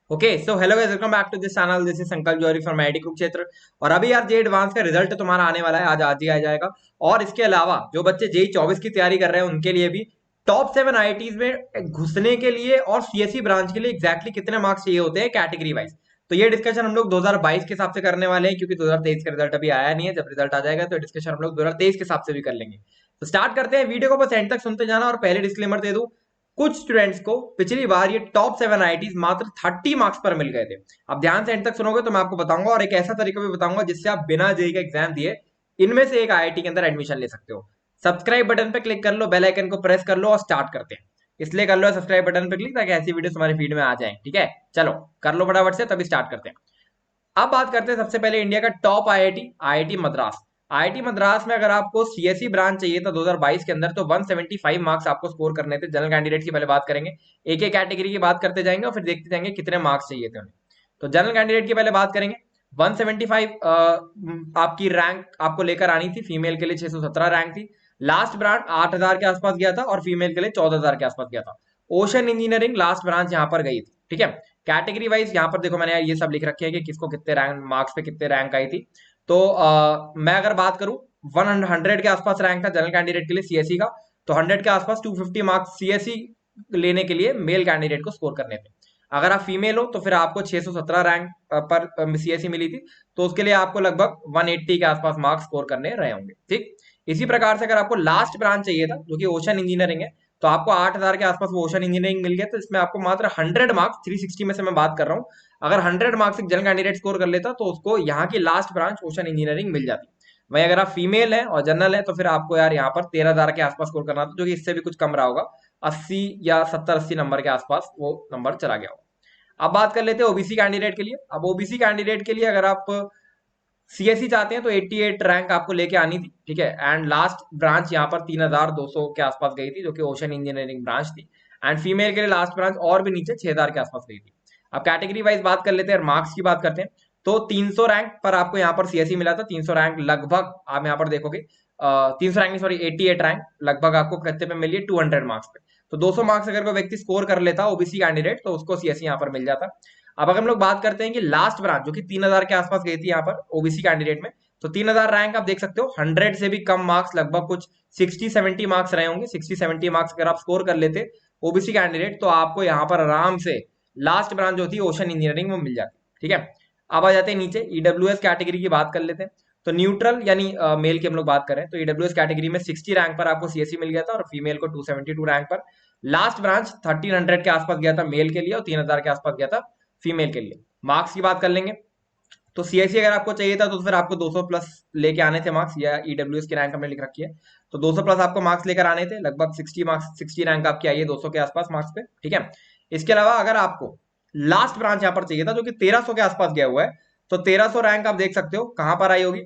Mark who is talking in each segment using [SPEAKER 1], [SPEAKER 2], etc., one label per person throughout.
[SPEAKER 1] Okay so hello guys, welcome back to this channel. This is Sankalp Jauhari from IIT Kurukshetra. और अभी यार जे advance का result तुम्हारा आने वाला है, आज ही आ जाएगा। और इसके अलावा जो बच्चे जेई 24 की तैयारी कर रहे हैं उनके लिए भी टॉप 7 आईआईटीज में घुसने के लिए और सीएसई ब्रांच के लिए एग्जैक्टली कितने मार्क्स चाहिए होते हैं कैटेगरी वाइज। तो ये डिस्कशन हम लोग 2022 के हिसाब से करने वाले हैं, क्योंकि 2023 का रिजल्ट अभी आया नहीं है। जब रिजल्ट आ जाएगा तो डिस्कशन हम लोग 2023 के हिसाब से भी कर लेंगे। तो स्टार्ट करते हैं, वीडियो को बस एंड तक सुनते जाना। और पहले डिस्क्लेमर दे दूं, कुछ स्टूडेंट्स को पिछली बार ये टॉप 7 आईआईटीज मात्र 30 मार्क्स पर मिल गए थे। अब ध्यान से एंड तक सुनोगे तो मैं आपको बताऊंगा, और एक ऐसा तरीका भी बताऊंगा जिससे आप बिना जेई का एग्जाम दिए इनमें से एक आईआईटी के अंदर एडमिशन ले सकते हो। सब्सक्राइब बटन पे क्लिक कर लो, बेल आइकन को प्रेस कर लो और स्टार्ट करते हैं। इसलिए कर लो सब्सक्राइब बटन पे क्लिक, ताकि ऐसी वीडियो तुम्हारी फीड में आ जाए। ठीक है, चलो कर लो फटाफट से, तभी स्टार्ट करते हैं। अब बात करते हैं सबसे पहले इंडिया का top IIT, IIT Madras. IIT Madras में अगर आपको सीएसई ब्रांच चाहिए था 2022 के अंदर, तो 175 मार्क्स आपको स्कोर करने थे। जनरल कैंडिडेट की पहले बात करेंगे, एक एक कैटेगरी की बात करते जाएंगे और फिर देखते जाएंगे कितने मार्क्स चाहिए थे उन्हें। तो जनरल कैंडिडेट की पहले बात करेंगे। 175 आपकी रैंक आपको लेकर आनी थी। फीमेल के लिए 617 रैंक थी। लास्ट ब्रांच 8000 के आसपास गया था और फीमेल के लिए 14000 के आसपास गया था। ओशन इंजीनियरिंग लास्ट ब्रांच यहाँ पर गई थी। ठीक है, कैटेगरी वाइज यहाँ पर देखो मैंने ये सब लिख रखे हैं कि किसको कितने रैंक मार्क्स पे कितने रैंक आई थी। तो मैं अगर बात करूं, 100 के आसपास रैंक था जनरल कैंडिडेट के लिए सीएसई का। तो 100 के आसपास 250 मार्क्स सीएसई लेने के लिए मेल कैंडिडेट को स्कोर करने थे। अगर आप फीमेल हो तो फिर आपको 617 रैंक पर सीएसई मिली थी। तो उसके लिए आपको लगभग 180 के आसपास मार्क्स स्कोर करने रहे होंगे। ठीक, इसी प्रकार से अगर आपको लास्ट ब्रांच चाहिए था जो कि ओशन इंजीनियरिंग है, तो आपको 8000 के आसपास वो ओशन इंजीनियरिंग मिल गया। तो इसमें आपको मात्र 100 मार्क्स, 360 में से मैं बात कर रहा हूँ, अगर 100 मार्क्स एक जनरल कैंडिडेट स्कोर कर लेता तो उसको यहाँ की लास्ट ब्रांच ओशन इंजीनियरिंग मिल जाती। वहीं अगर आप फीमेल है और जनरल है तो फिर आपको यार यहाँ पर 13000 के आसपास स्कोर करना था, जो कि इससे भी कुछ कम रहा होगा। 80 या 70-80 नंबर के आसपास वो नंबर चला गया होगा। अब बात कर लेते हैं ओबीसी कैंडिडेट के लिए। अब ओबीसी कैंडिडेट के लिए अगर आप सीएससी चाहते हैं तो 88 रैंक आपको लेके आनी थी। ठीक है, एंड लास्ट ब्रांच यहाँ पर 3200 के आसपास गई थी, जो कि ओशन इंजीनियरिंग ब्रांच थी। एंड फीमेल के लिए लास्ट ब्रांच और भी नीचे 6000 के आसपास गई थी। अब कैटेगरी वाइज बात कर लेते हैं, मार्क्स की बात करते हैं। तो 300 रैंक पर आपको यहाँ पर सीएससी मिला था। 300 रैंक लगभग आप यहाँ पर देखोगे, 300 रैंक सॉरी 88 रैंक लगभग आपको कितने पे मिली है, 200 मार्क्स पे। तो 200 मार्क्स अगर कोई व्यक्ति स्कोर कर लेता ओबीसी कैंडिडेट, तो उसको सीएससी यहाँ पर मिल जाता। अब अगर हम लोग बात करते हैं कि लास्ट ब्रांच जो कि 3000 के आसपास गई थी यहाँ पर ओबीसी कैंडिडेट में, तो 3000 रैंक आप देख सकते हो, 100 से भी कम मार्क्स, लगभग कुछ 60-70 मार्क्स रहे होंगे। 60-70 मार्क्स अगर आप स्कोर कर लेते ओबीसी कैंडिडेट, तो आपको यहाँ पर आराम से लास्ट ब्रांच जो थी ओशन इंजीनियरिंग में मिल जाती। ठीक है, अब आ जाते हैं नीचे, ईडब्ल्यूएस कैटेगरी की बात कर लेते हैं। तो न्यूट्रल यानी मेल की हम लोग बात करें तो ईडब्ल्यूएस कैटेगरी में 60 रैंक पर आपको सीएससी मिल गया था और फीमेल को 272 रैंक पर। लास्ट ब्रांच 1300 के आसपास गया था मेल के लिए और 3000 के आसपास गया था फीमेल के लिए। मार्क्स की बात कर लेंगे तो सीएससी अगर आपको चाहिए था तो फिर आपको 200 प्लस लेके आने थे मार्क्स, या ईडब्ल्यूएस की रैंक हमने लिख रखी है। तो 200 प्लस आपको मार्क्स लेकर आने थे, लगभग 60 मार्क्स, 60 रैंक आपकी आई है 200 के आसपास मार्क्स पे। ठीक है, इसके अलावा अगर आपको लास्ट ब्रांच यहाँ पर चाहिए था जो कि 1300 के आसपास गया हुआ है, तो 1300 रैंक आप देख सकते हो कहां पर आई होगी,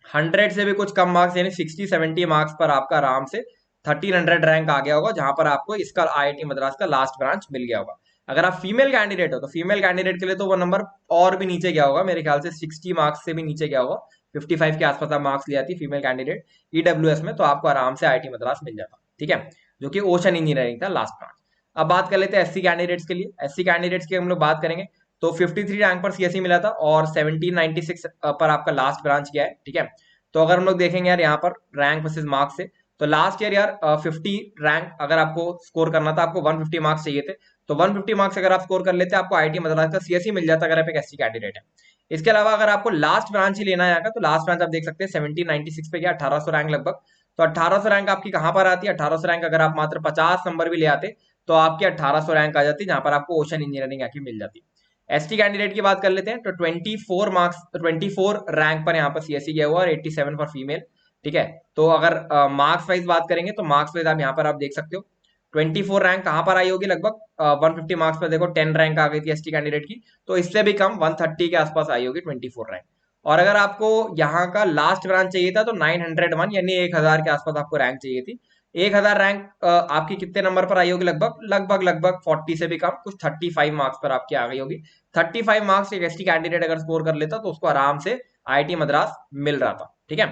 [SPEAKER 1] 100 से भी कुछ कम मार्क्स यानी 60-70 मार्क्स पर आपका आराम से 1300 रैंक आ गया होगा, जहां पर आपको इसका आईआईटी मद्रास का लास्ट ब्रांच मिल गया होगा। अगर आप फीमेल कैंडिडेट हो तो फीमेल कैंडिडेट के लिए तो वो नंबर और भी नीचे गया होगा, मेरे ख्याल से 60 मार्क्स से भी नीचे गया होगा। 55 के आसपास आप मार्क्स ले आती फीमेल कैंडिडेट ईडब्ल्यूएस में, तो आपको आराम से आईआईटी मद्रास मिल जाता। ठीक है, जो कि ओशन इंजीनियरिंग था लास्ट ब्रांच। अब बात कर लेते हैं एससी कैंडिडेट्स के लिए। एससी कैंडिडेट्स की हम लोग बात करेंगे तो 53 रैंक पर सीएससी मिला था और 1796 पर आपका लास्ट ब्रांच गया है। ठीक है, तो अगर हम लोग देखेंगे यार यहाँ पर रैंक वर्सेस मार्क्स से, तो लास्ट ईयर यार 50 रैंक अगर आपको स्कोर करना था, आपको 150 मार्क्स चाहिए थे। तो 150 मार्क्स अगर आप स्कोर कर लेते आपको आईआईटी मद्रास का सीएससी मिल जाता, अगर आप एक एससी कैंडिडेट है। इसके अलावा अगर आपको लास्ट ब्रांच ही लेना है, तो लास्ट ब्रांच आप देख सकते हैं 1796 पे गया, 1800 रैंक लगभग। तो 1800 रैंक आपकी कहां पर आती है, 1800 रैंक अगर आप मात्र 50 नंबर भी ले आते तो आपकी 1800 रैंक आ जाती, जहां पर आपको ओशन इंजीनियरिंग आके मिल जाती। एसटी कैंडिडेट की बात कर लेते हैं तो 24 मार्क्स, 24 रैंक पर यहाँ पर सीएससी गया हुआ और 87 फॉर फीमेल। ठीक है, तो अगर मार्क्स वाइज बात करेंगे तो मार्क्स वाइज आप यहाँ पर आप देख सकते हो 24 रैंक कहां पर आई होगी, लगभग 150 मार्क्स पर देखो 10 रैंक आ गई थी एसटी कैंडिडेट की। तो इससे भी कम 130 के आसपास आई होगी 24 रैंक। और अगर आपको यहाँ का लास्ट ब्रांच चाहिए था तो 901 यानी 1000 के आसपास आपको रैंक चाहिए थी। 1000 रैंक आपकी कितने नंबर पर आई होगी, लगभग लगभग लगभग 40 से भी कम, कुछ 35 मार्क्स पर आपकी आ गई होगी। 35 मार्क्स एक एसटी कैंडिडेट अगर स्कोर कर लेता तो उसको आराम से आईआईटी मद्रास मिल रहा था। ठीक है,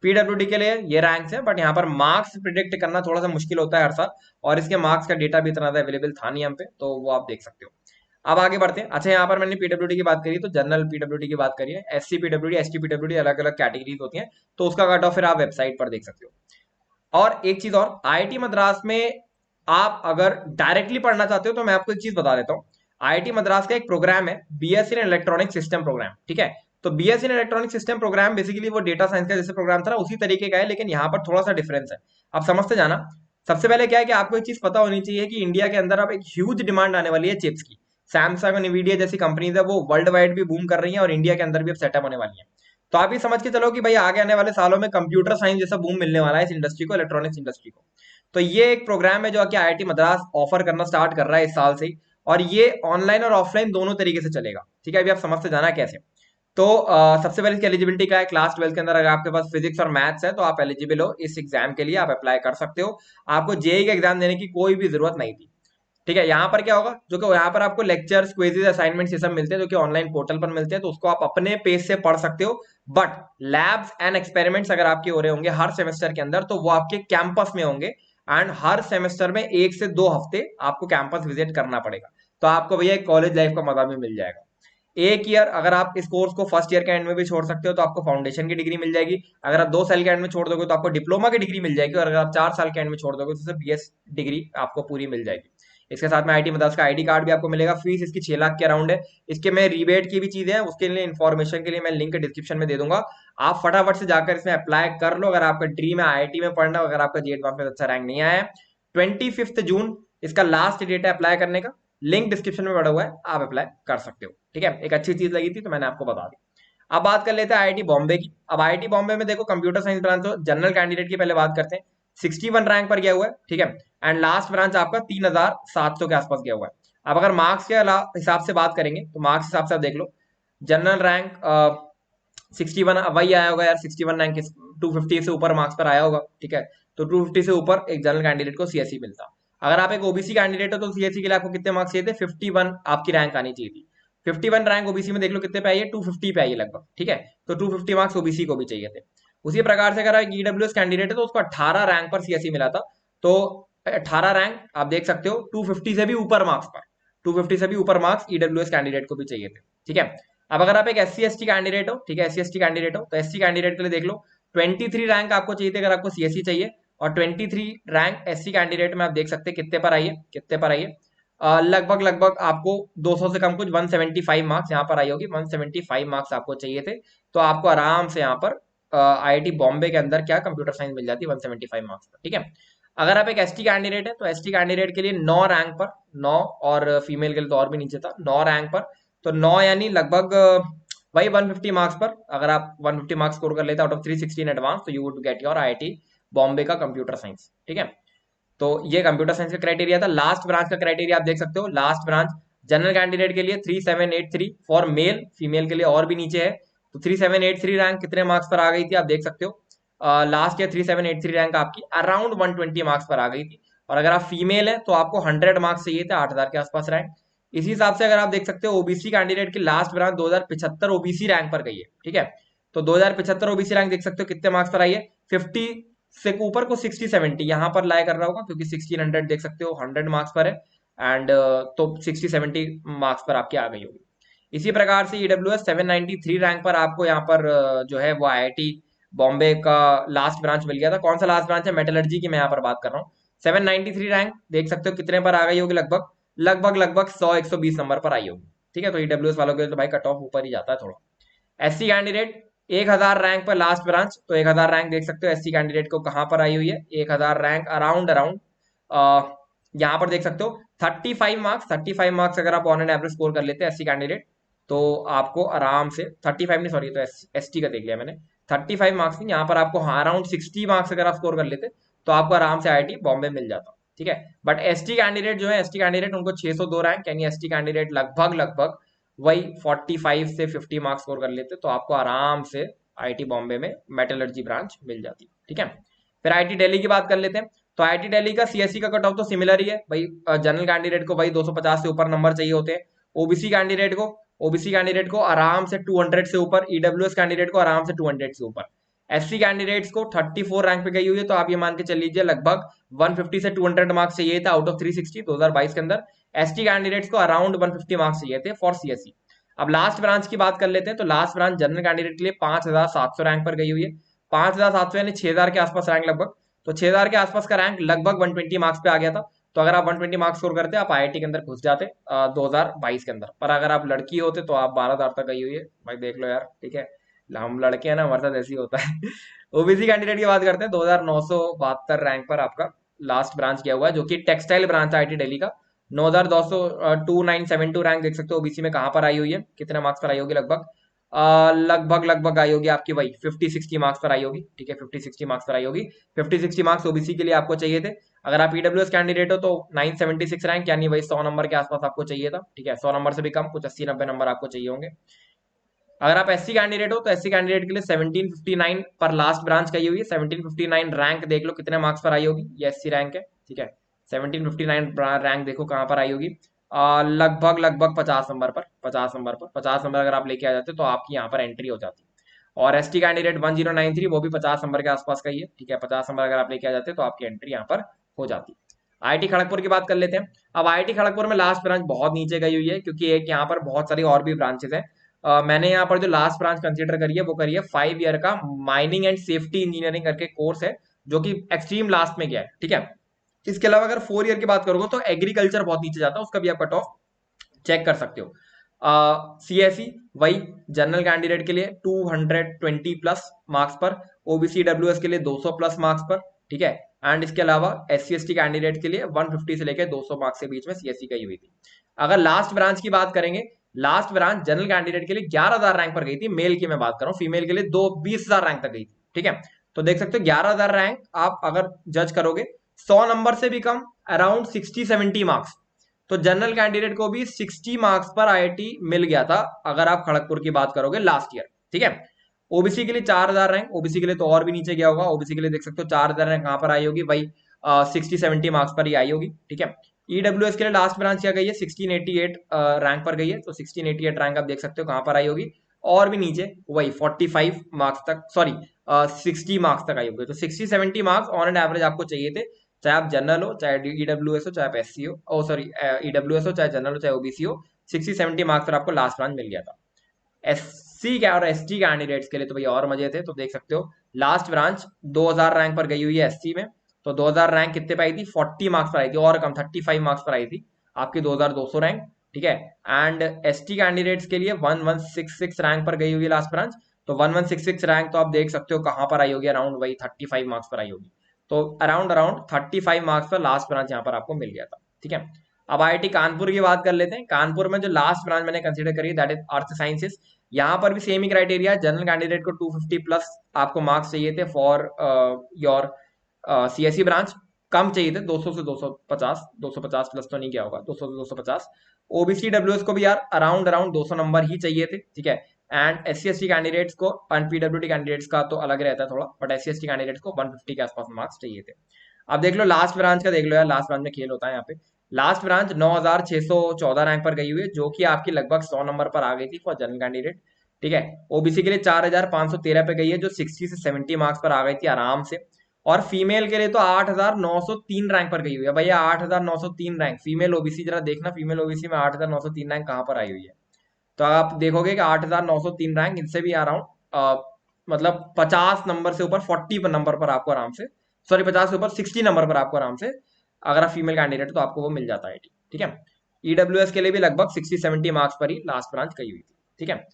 [SPEAKER 1] पीडब्ल्यूडी के लिए ये रैंक्स है, बट यहाँ पर मार्क्स प्रिडिक्ट करना थोड़ा सा मुश्किल होता है हर साल, और इसके मार्क्स का डेटा भी इतना ज्यादा अवेलेबल था नहीं हम पे, तो वो आप देख सकते हो। अब आगे बढ़ते हैं। अच्छा, यहाँ पर मैंने पीडब्ल्यूडी की बात करी तो जनरल पीडब्ल्यूडी की बात करी है, एससी पीडब्ल्यूडी, एसटी पीडब्ल्यूडी, अलग अलग कैटेगरीज होती हैं, तो उसका कट ऑफ फिर आप वेबसाइट पर देख सकते हो। और एक चीज और, आईआईटी मद्रास में आप अगर डायरेक्टली पढ़ना चाहते हो तो मैं आपको एक चीज बता देता हूँ। आईआईटी मद्रास का एक प्रोग्राम है BSc in electronic system program, ठीक है। तो BSc in electronic system program basically वो डेटा साइंस का जैसे प्रोग्राम था उसी तरीके का है, लेकिन यहाँ पर थोड़ा सा डिफरेंस है, आप समझते जाना। सबसे पहले क्या है कि आपको एक चीज पता होनी चाहिए कि इंडिया के अंदर अब एक ह्यूज डिमांड आने वाली है चिप्स की। सैमसंग और निवीडिया जैसी कंपनीज है वो वर्ल्ड वाइड भी बूम कर रही है और इंडिया के अंदर भी अब सेटअप होने वाली है। तो आप ये समझ के चलो कि भाई आगे आने वाले सालों में कंप्यूटर साइंस जैसा बूम मिलने वाला है इस इंडस्ट्री को, इलेक्ट्रॉनिक्स इंडस्ट्री को। तो ये एक प्रोग्राम है जो कि आईआईटी मद्रास ऑफर करना स्टार्ट कर रहा है इस साल से ही, और ये ऑनलाइन और ऑफलाइन दोनों तरीके से चलेगा, ठीक है। अभी आप समझते जाना कैसे। तो सबसे पहले इसकी एलिजिबिलिटी क्या है, क्लास 12 के अंदर अगर आपके पास फिजिक्स और मैथ्स है तो आप एलिजिबल हो इस एग्जाम के लिए, आप अप्लाई कर सकते हो। आपको जेईई का एग्जाम देने की कोई भी जरूरत नहीं थी, ठीक है। यहाँ पर क्या होगा, जो कि यहाँ पर आपको लेक्चर्स, क्विजेज, असाइनमेंट्स ये सब मिलते हैं जो कि ऑनलाइन पोर्टल पर मिलते हैं, तो उसको आप अपने पेज से पढ़ सकते हो। बट लैब्स एंड एक्सपेरिमेंट्स अगर आपके हो रहे होंगे हर सेमेस्टर के अंदर तो वो आपके कैंपस में होंगे, एंड हर सेमेस्टर में 1 से 2 हफ्ते आपको कैंपस विजिट करना पड़ेगा। तो आपको भैया कॉलेज लाइफ का मजा भी मिल जाएगा। एक ईयर अगर आप इस कोर्स को फर्स्ट ईयर के एंड में भी छोड़ सकते हो तो आपको फाउंडेशन की डिग्री मिल जाएगी। अगर आप 2 साल के एंड में छोड़ दोगे तो आपको डिप्लोमा की डिग्री मिल जाएगी, और अगर आप 4 साल के एंड में छोड़ दोगे तो सिर्फ बीएस डिग्री आपको पूरी मिल जाएगी। इसके साथ में आईटी मद्रास का आईडी कार्ड भी आपको मिलेगा। फीस इसकी 6 लाख के अराउंड है। इसके में रिबेट की भी चीजें हैं, उसके लिए इन्फॉर्मेशन के लिए मैं लिंक डिस्क्रिप्शन में दे दूंगा, आप फटाफट से जाकर इसमें अप्लाई कर लो अगर आपका ड्रीम है आईआईटी में पढ़ना। अगर आपका जेड में अच्छा रैंक नहीं आया है, 25 जून इसका लास्ट डेट है अप्लाई करने का, लिंक डिस्क्रिप्शन में पड़ा हुआ है, आप अप्लाई कर सकते हो, ठीक है। एक अच्छी चीज लगी थी तो मैंने आपको बता दी। अब बात कर लेते हैं आईआईटी बॉम्बे की। अब आईआईटी बॉम्बे में देखो कंप्यूटर साइंस ब्रांच तो जनरल कैंडिडेट की पहले बात करते हैं, 61 रैंक पर गया हुआ है, ठीक है। एंड लास्ट ब्रांच आपका 3700 के आसपास गया हुआ है। अब अगर मार्क्स के हिसाब से बात करेंगे तो मार्क्स हिसाब से आप देख लो, जनरल रैंक 61 वही आया होगा यार, 61 रैंक 250 से ऊपर मार्क्स पर आया होगा, ठीक है। तो 250 से ऊपर एक जनरल कैंडिडेट को सीएससी मिलता। अगर आप एक ओबीसी कैंडिडेट हो तो सीएससी के लिए आपको कितने मार्क्स चाहिए थे, 51 आपकी रैंक आनी चाहिए थी। 51 रैंक ओबीसी में देख लो कितने पे आई है, 250 पे आई है लगभग, ठीक है। तो 250 मार्क्स ओबीसी को भी चाहिए थे। उसी प्रकार से अगर एक ईडब्ल्यूएस कैंडिडेट है तो उसको 18 रैंक पर सीएससी मिला था। तो 18 रैंक आप देख सकते हो 250 से भी ऊपर मार्क्स पर, 250 से भी ऊपर मार्क्स ईडब्ल्यूएस कैंडिडेट को भी चाहिए थे, ठीक है। अब अगर आप एक एससी एसटी कैंडिडेट हो, ठीक है, एससी एसटी कैंडिडेट हो तो एससी कैंडिडेट के लिए देख लो 23 रैंक आपको चाहिए थे अगर आपको सीएससी चाहिए, और 23 रैंक एससी कैंडिडेट में आप देख सकते हैं कितने पर आई है, कितने पर आई है, लगभग लगभग आपको 200 से कम कुछ 175 मार्क्स यहाँ पर आई होगी, 175 मार्क्स आपको चाहिए थे। तो आपको आराम से यहाँ पर आईआईटी बॉम्बे के अंदर क्या कंप्यूटर साइंस मिल जाती है 175 मार्क्स पर, ठीक है। अगर आप एक एसटी कैंडिडेट है तो एसटी कैंडिडेट के लिए 9 रैंक पर, 9, और फीमेल के लिए तो और भी नीचे था, 9 रैंक पर, तो 9 यानी लगभग वही 150 मार्क्स पर अगर आप 150 मार्क्स स्कोर कर लेते आउट ऑफ 360 इन एडवांस तो you would get your IIT Bombay का कंप्यूटर साइंस, ठीक है। तो ये कंप्यूटर साइंस का क्राइटेरिया था। लास्ट ब्रांच का क्राइटेरिया आप देख सकते हो, लास्ट ब्रांच जनरल कैंडिडेट के लिए 3783 फॉर मेल, फीमेल के लिए और भी नीचे है। तो 3783 रैंक कितने मार्क्स पर आ गई थी आप देख सकते हो, लास्ट ईयर 3783 रैंक आपकी अराउंड 120 मार्क्स पर आ गई थी। और अगर आप फीमेल है तो आपको 100 मार्क्स चाहिए थे, 8000 के आसपास रैंक। इसी हिसाब से अगर आप देख सकते हो ओबीसी कैंडिडेट की लास्ट ब्रांच 2075 ओबीसी रैंक पर गई है, ठीक है। तो 2075 ओबीसी रैंक देख सकते हो कितने मार्क्स पर आई है, 50 से ऊपर को 60-70 यहाँ पर लाया कर रहा होगा, क्योंकि 1600 देख सकते हो 100 मार्क्स पर है, एंड तो 60-70 मार्क्स पर आपकी आ गई होगी। इसी प्रकार से ईडब्ल्यूएस 793 रैंक पर आपको यहाँ पर जो है वो आईआईटी बॉम्बे का लास्ट ब्रांच मिल गया था। कौन सा लास्ट ब्रांच है, मेटलर्जी की मैं यहाँ पर बात कर रहा हूँ। 793 रैंक देख सकते हो कितने पर आ गई होगी, लगभग लगभग लगभग 100-120 नंबर पर आई होगी, ठीक है। तो ईडब्ल्यूएस वालों के तो भाई कट ऑफ ऊपर ही जाता है थोड़ा। एससी कैंडिडेट 1000 रैंक पर लास्ट ब्रांच, तो 1000 रैंक देख सकते हो एससी कैंडिडेट को कहां पर आई हुई है, 1000 रैंक अराउंड अराउंड यहां पर देख सकते हो 35 मार्क्स अगर आप ऑन एन एवरेज स्कोर कर लेते हैं एससी कैंडिडेट तो आपको आराम से 35 नहीं, सॉरी, तो एसटी का देख लिया मैंने, 35 मार्क्स नहीं, यहाँ पर आपको अराउंड 60 मार्क्स अगर आप स्कोर कर लेते तो आपको आराम से आईआईटी बॉम्बे मिल जाता, ठीक है। बट एसटी कैंडिडेट जो है, एसटी कैंडिडेट उनको 602 रैंक, यानी एसटी कैंडिडेट लगभग लगभग वही 45 से 50 मार्क्स स्कोर कर लेते तो आपको आराम से आईआईटी बॉम्बे में मेटलर्जी ब्रांच मिल जाती, ठीक है। फिर आईआईटी दिल्ली की बात कर लेते हैं। तो आईआईटी दिल्ली का सीएससी का कट ऑफ तो सिमिलर ही है भाई, जनरल कैंडिडेट को भाई 250 से ऊपर नंबर चाहिए होते हैं, ओबीसी कैंडिडेट को आराम से 200 से ऊपर, ईडब्ल्यूएस कैंडिडेट को आराम से 200 से ऊपर, एससी कैंडिडेट्स को 34 रैंक पे गई हुई है, तो आप ये मान के चल लीजिए लगभग 150 से 200 मार्क्स चाहिए था आउट ऑफ 360 2022 के अंदर। एसटी कैंडिडेट्स को अराउंड 150 मार्क्स चाहिए थे फॉर सीएससी। अब लास्ट ब्रांच की बात कर लेते हैं, तो लास्ट ब्रांच जनरल कैंडिडेट के लिए 5700 रैंक पर गई हुई है। 5700 यानी 6000 के आसपास रैंक लगभग। तो 6000 के आसपास का रैंक लगभग 120 मार्क्स पे आ गया था। तो अगर आप 120 मार्क्स स्कोर करते आप आईआईटी के अंदर घुस जाते 2022 के अंदर। पर अगर आप लड़की होते तो आप 12,000 तक गई हुई है भाई, देख लो यार, ठीक है। हम लड़के हैं ना, हमारे साथ ऐसे ही होता है। ओबीसी कैंडिडेट की बात करते हैं, 2972 रैंक पर आपका लास्ट ब्रांच गया हुआ है, जो कि टेक्सटाइल ब्रांच आईटी दिल्ली का। 9200 2972 रैंक देख सकते हो ओबीसी में कहाँ पर आई हुई है, कितने मार्क्स पर आई होगी लगभग। लगभग आई होगी आपकी वही 50-60 मार्क्स पर आई होगी, ठीक है। 50-60 मार्क्स पर आई होगी। 50-60 मार्क्स ओबीसी के लिए आपको चाहिए थे। अगर आप ईडब्ल्यूएस कैंडिडेट हो तो 976 रैंक यानी वही 100 नंबर के आसपास आपको चाहिए था, ठीक है। 100 नंबर से भी कम, कुछ 80-90 नंबर आपको चाहिए होंगे। अगर आप एससी कैंडिडेट हो तो एससी कैंडिडेट के लिए 1759 पर लास्ट ब्रांच गई हुई है। 1759 रैंक देख लो कितने मार्क्स पर आई होगी, ये एससी रैंक है, ठीक है। 1759 रैंक देखो कहाँ पर आई होगी, लगभग 50 नंबर पर। 50 नंबर अगर आप लेके आ जाते तो आपकी यहाँ पर एंट्री हो जाती। और एसटी कैंडिडेट 1093 वो भी 50 नंबर के आसपास का ही है, ठीक है। 50 नंबर अगर आप लेके आ जाते तो आपकी एंट्री यहाँ पर हो जाती। आईआईटी खड़गपुर की बात कर लेते हैं। अब आईआईटी खड़गपुर में लास्ट ब्रांच बहुत नीचे गई हुई है, क्योंकि एक यहाँ पर बहुत सारी और भी ब्रांचेस हैं। मैंने यहाँ पर जो लास्ट ब्रांच कंसीडर करी है वो करी है 5 ईयर का माइनिंग एंड सेफ्टी इंजीनियरिंग करके कोर्स है, जो कि एक्सट्रीम लास्ट में गया है, ठीक है। इसके अलावा अगर 4 ईयर की बात करोगे तो एग्रीकल्चर बहुत नीचे जाता है, उसका भी आप कट ऑफ चेक कर सकते हो। सीएसई वही जनरल कैंडिडेट के लिए 220 प्लस मार्क्स पर, ओबीसी डब्ल्यूएस के लिए 200 प्लस मार्क्स पर, ठीक है। एंड इसके अलावा एससी एसटी कैंडिडेट के लिए 150 से लेकर 200 मार्क्स के बीच में सीएसई गई हुई थी। अगर लास्ट ब्रांच की बात करेंगे, लास्ट ब्रांच जनरल कैंडिडेट के लिए 11,000 रैंक पर गई थी, मेल की मैं बात कर रहा हूँ, फीमेल के लिए 20,000 रैंक तक गई थी, ठीक है। तो देख सकते हो 11,000 रैंक आप अगर जज करोगे 100 नंबर से भी कम, अराउंड 60-70 मार्क्स। तो जनरल कैंडिडेट को भी 60 मार्क्स पर आईआईटी मिल गया था, अगर आप खड़गपुर की बात करोगे लास्ट ईयर, ठीक है। ओबीसी के लिए 4,000 रैंक, ओबीसी के लिए तो और भी नीचे गया होगा। ओबीसी के लिए देख सकते हो 4,000 रैंक कहां पर आई होगी भाई, 60-70 मार्क्स पर ही आई होगी, ठीक है। ईडब्ल्यूएस के लिए लास्ट ब्रांच क्या गई है, 1688 रैंक पर गई है। तो 1688 रैंक आप देख सकते हो कहां पर आई होगी, और भी नीचे वही 45 मार्क्स तक, सॉरी 60 मार्क्स तक आई होगी। तो 60-70 मार्क्स ऑन एंड एवरेज आपको चाहिए थे, चाहे आप जनरल हो, चाहे ईडब्ल्यूएस हो, चाहे आप एससी हो, ओ सॉरी ईडब्ल्यूएस हो, चाहे जनरल हो, चाहे ओबीसी हो। 60-70 मार्क्स पर आपको लास्ट ब्रांच मिल गया था। एससी क्या और एसटी कैंडिडेट्स के लिए तो भैया और मजे थे। तो देख सकते हो लास्ट ब्रांच 2000 रैंक पर गई हुई है एससी में। तो 2000 रैंक कितने पे आई थी, 40 मार्क्स पर आई थी, और कम 35 मार्क्स पर आई थी आपकी 2200 रैंक, ठीक है। एंड एसटी कैंडिडेट्स के लिए 1166 रैंक पर गई हुई है लास्ट ब्रांच। तो 1166 रैंक तो आप देख सकते हो कहां पर आई होगी, अराउंड वही 35 मार्क्स पर आई होगी। तो अराउंड 35 मार्क्स पर लास्ट ब्रांच यहाँ पर आपको मिल गया था, ठीक है। अब आईआईटी कानपुर की बात कर लेते हैं। कानपुर में जो लास्ट ब्रांच मैंने कंसीडर करी है दैट इज अर्थ साइंसेस। यहाँ पर भी सेम ही क्राइटेरिया, जनरल कैंडिडेट को 250 प्लस आपको मार्क्स चाहिए थे फॉर योर सीएससी ब्रांच। कम चाहिए थे 200 से 250, 250 प्लस तो नहीं किया होगा, 200 से 250। ओबीसी डब्ल्यूएस को भी यार अराउंड 200 नंबर ही चाहिए थे, ठीक है। एंड एससी एसटी कैंडिडेट्स को, एंड पीडब्ल्यूडी कैंडिडेट्स का तो अलग रहता है थोड़ा, बट एससी एसटी कैंडिडेट्स को 150 के आसपास मार्क्स चाहिए थे। अब देख लो लास्ट ब्रांच का, देख लो यार लास्ट ब्रांच में खेल होता है यहाँ पे। लास्ट ब्रांच 9614 रैंक पर गई हुई है, जो कि आपकी लगभग 100 नंबर पर आ गई थी फॉर जनरल कैंडिडेट, ठीक है। ओबीसी के लिए 4513 पे गई है, जो 60 से 70 मार्क्स पर आ गई थी आराम से। और फीमेल के लिए तो 8903 रैंक पर गई हुई है भैया, 8903 रैंक फीमेल ओबीसी। जरा देखना फीमेल ओबीसी में 8903 रैंक कहां पर आई हुई है। तो आप देखोगे कि 8903 रैंक, इनसे भी अराउंड मतलब 50 नंबर से ऊपर 40 नंबर पर आपको आराम से, सॉरी 50 से ऊपर 60 नंबर पर आपको आराम से, अगर आप फीमेल कैंडिडेट तो आपको वो मिल जाता है, ठीक है। ईडब्ल्यूएस के लिए भी लगभग 60-70 मार्क्स पर ही लास्ट ब्रांच गई हुई थी, ठीक है।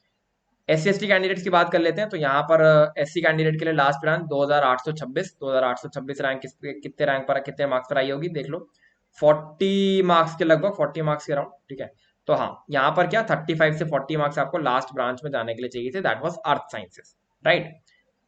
[SPEAKER 1] एससी एसटी कैंडिडेट्स की बात कर लेते हैं। तो यहाँ पर एससी कैंडिडेट के लिए लास्ट ब्रांच 2826 रैंक, कितने रैंक पर, कितने मार्क्स पर आई होगी देख लो, 40 मार्क्स के लगभग, 40 मार्क्स के अराउंड, ठीक है। तो हाँ यहाँ पर क्या 35 से 40 मार्क्स आपको लास्ट ब्रांच में जाने के लिए चाहिए थे, that was earth sciences, right.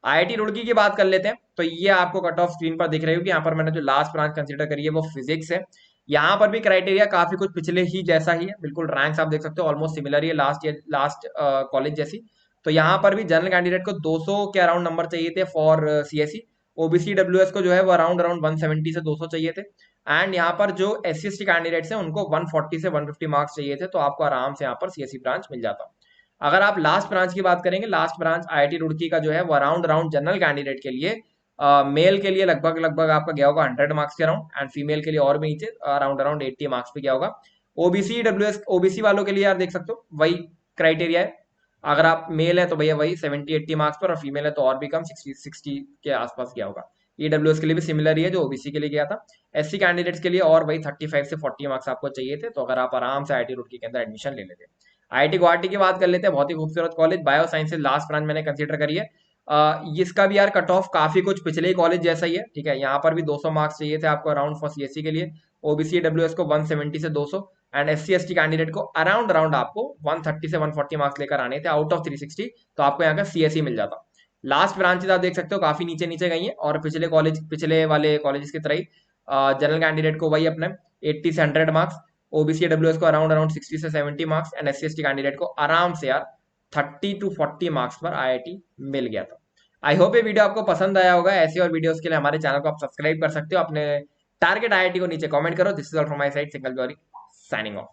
[SPEAKER 1] IIT Roorkee की बात कर लेते हैं। तो ये आपको कट ऑफ स्क्रीन पर दिख रही होगी। यहाँ पर मैंने जो लास्ट ब्रांच कंसीडर करी है वो फिजिक्स है। यहाँ पर भी क्राइटेरिया काफी कुछ पिछले ही जैसा ही है, बिल्कुल रैंक्स आप देख सकते हो ऑलमोस्ट सिमिलर ही है लास्ट कॉलेज जैसी। तो यहाँ पर भी जनरल कैंडिडेट को 200 के अराउंड नंबर चाहिए थे फॉर सीएससी। ओबीसी डब्ल्यूएस को जो है वो अराउंड 170 से 200 चाहिए थे। एंड यहाँ पर जो एससी एसटी कैंडिडेट्स हैं उनको 140 से 150 मार्क्स चाहिए थे, तो आपको आराम से यहाँ पर सीएससी ब्रांच मिल जाता। अगर आप लास्ट ब्रांच की बात करेंगे, लास्ट ब्रांच आईआईटी रुड़की का जो है वो अराउंड जनरल कैंडिडेट के लिए मेल के लिए लगभग आपका गया होगा 100 मार्क्स के अराउंड, एंड फीमेल के लिए और भी नीचे अराउंड 80 मार्क्स पे गया होगा। ओबीसी डब्ल्यूएस ओबीसी वालों के लिए यार देख सकते हो वही क्राइटेरिया है, अगर आप मेल है तो भैया वही 70-80 मार्क्स पर, और फीमेल है तो और भी कम 60 के आसपास गया होगा। ईडब्ल्यूएस के लिए भी सिमिलर ही है जो ओबीसी के लिए गया था। एससी कैंडिडेट्स के लिए और वही 35 से 40 मार्क्स आपको चाहिए थे, तो अगर आप आराम से आईआईटी रुड़की के अंदर एडमिशन ले लेते। आईआईटी गुवाहाटी की बात कर लेते हैं, बहुत ही खूबसूरत college, bio sciences last branch मैंने कंसीडर करी है। इसका भी यार कट ऑफ काफी कुछ पिछले कॉलेज जैसा ही है, ठीक है। यहाँ पर भी 200 मार्क्स चाहिए थे आपको अराउंड फॉर सीएससी के लिए, ओबीसी डब्ल्यूएस को 170 से 200, एंड एससी एसटी कैंडिडेट को अराउंड अराउंड आपको 130 से 140 मार्क्स लेकर आने थे आउट ऑफ 360, तो आपको यहाँ का सीएससी मिल जाता। लास्ट ब्रांचेज आप देख सकते हो काफी नीचे नीचे गई हैं, और पिछले वाले कॉलेज की तरह ही जनरल कैंडिडेट को वही अपने 80 से 100 मार्क्स, ओबीसी डब्ल्यूएस को अराउंड अराउंड 60 से 70 marks, and SC ST candidate को आराम से यार 30 to 40 मार्क्स पर आईआईटी मिल गया था। आई होप ये वीडियो आपको पसंद आया होगा। ऐसे और वीडियोस के लिए हमारे चैनल को आप सब्सक्राइब कर सकते हो। अपने टारगेट आईआईटी को नीचे कमेंट करो। This is all from my side, single जॉरी signing off.